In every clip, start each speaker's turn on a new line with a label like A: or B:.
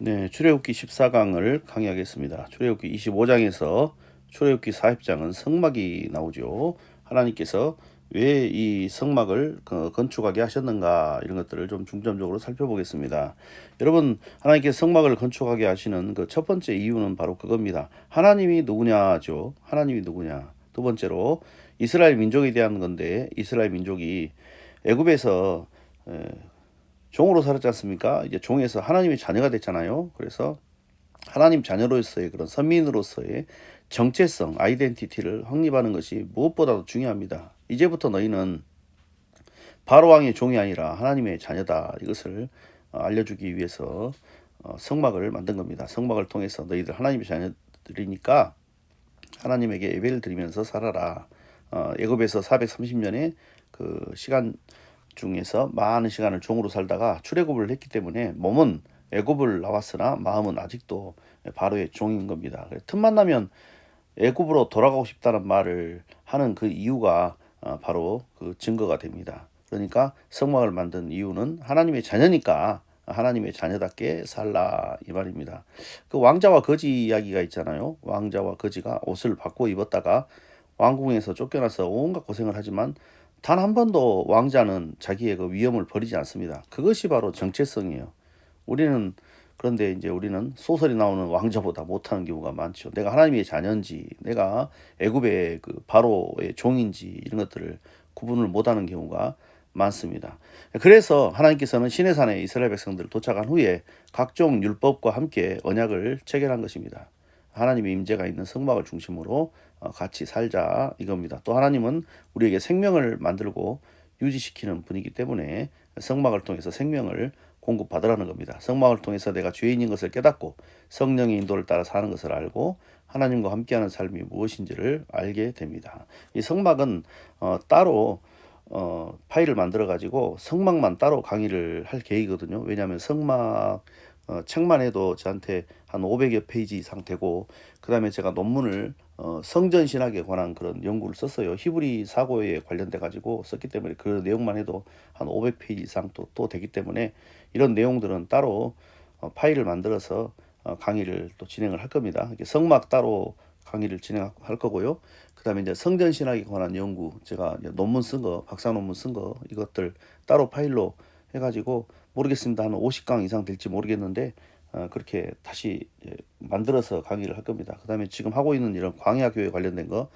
A: 네, 출애굽기 14강을 강의하겠습니다. 출애굽기 25장에서 출애굽기 40장은 성막이 나오죠. 하나님께서 왜 이 성막을 건축하게 하셨는가, 이런 것들을 좀 중점적으로 살펴보겠습니다. 여러분, 하나님께서 성막을 건축하게 하시는 그 첫 번째 이유는 바로 그겁니다. 하나님이 누구냐죠. 하나님이 누구냐. 두 번째로 이스라엘 민족에 대한 건데, 이스라엘 민족이 애굽에서 종으로 살았지 않습니까? 이제 종에서 하나님의 자녀가 됐잖아요. 그래서 하나님 자녀로서의 그런 선민으로서의 정체성, 아이덴티티를 확립하는 것이 무엇보다도 중요합니다. 이제부터 너희는 바로 왕의 종이 아니라 하나님의 자녀다. 이것을 알려주기 위해서 성막을 만든 겁니다. 성막을 통해서 너희들 하나님의 자녀들이니까 하나님에게 예배를 드리면서 살아라. 애굽에서 430년의 그 시간 중에서 많은 시간을 종으로 살다가 출애굽을 했기 때문에 몸은 애굽을 나왔으나 마음은 아직도 바로의 종인 겁니다. 틈만 나면 애굽으로 돌아가고 싶다는 말을 하는 그 이유가 바로 그 증거가 됩니다. 그러니까 성막을 만든 이유는 하나님의 자녀니까 하나님의 자녀답게 살라, 이 말입니다. 그 왕자와 거지 이야기가 있잖아요. 왕자와 거지가 옷을 바꿔 입었다가 왕궁에서 쫓겨나서 온갖 고생을 하지만 단 한 번도 왕자는 자기의 그 위엄을 버리지 않습니다. 그것이 바로 정체성이에요. 그런데 이제 우리는 소설이 나오는 왕자보다 못하는 경우가 많죠. 내가 하나님의 자녀인지, 내가 애굽의 그 바로의 종인지, 이런 것들을 구분을 못하는 경우가 많습니다. 그래서 하나님께서는 시내산에 이스라엘 백성들 도착한 후에 각종 율법과 함께 언약을 체결한 것입니다. 하나님의 임재가 있는 성막을 중심으로 같이 살자, 이겁니다. 또 하나님은 우리에게 생명을 만들고 유지시키는 분이기 때문에 성막을 통해서 생명을 공급받으라는 겁니다. 성막을 통해서 내가 죄인인 것을 깨닫고 성령의 인도를 따라 사는 것을 알고 하나님과 함께하는 삶이 무엇인지를 알게 됩니다. 이 성막은 따로 파일을 만들어 가지고 성막만 따로 강의를 할 계획이거든요. 왜냐하면 성막 책만 해도 저한테 한 500여 페이지 이상 되고, 그 다음에 제가 논문을 성전 신학에 관한 그런 연구를 썼어요. 히브리 사고에 관련돼 가지고 썼기 때문에 그 내용만 해도 한 500페이지 이상 또 되기 때문에 이런 내용들은 따로 파일을 만들어서 강의를 또 진행을 할 겁니다. 성막 따로 강의를 진행할 거고요. 그 다음에 이제 성전 신학에 관한 연구, 제가 이제 논문 쓴 거, 박사 논문 쓴 거, 이것들 따로 파일로 해가지고, 모르겠습니다. 한 50강 이상 될지 모르겠는데 그렇게 다시 만들어서 강의를 할 겁니다. 그 다음에 지금 하고 있는 이런 광야 교회 관련된 거,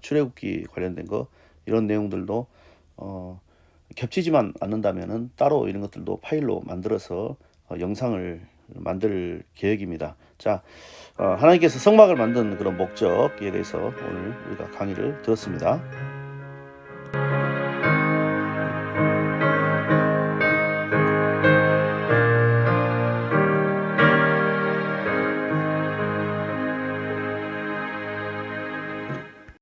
A: 출애굽기 관련된 거, 이런 내용들도 겹치지만 않는다면은 따로 이런 것들도 파일로 만들어서 영상을 만들 계획입니다. 자, 하나님께서 성막을 만든 그런 목적에 대해서 오늘 우리가 강의를 들었습니다.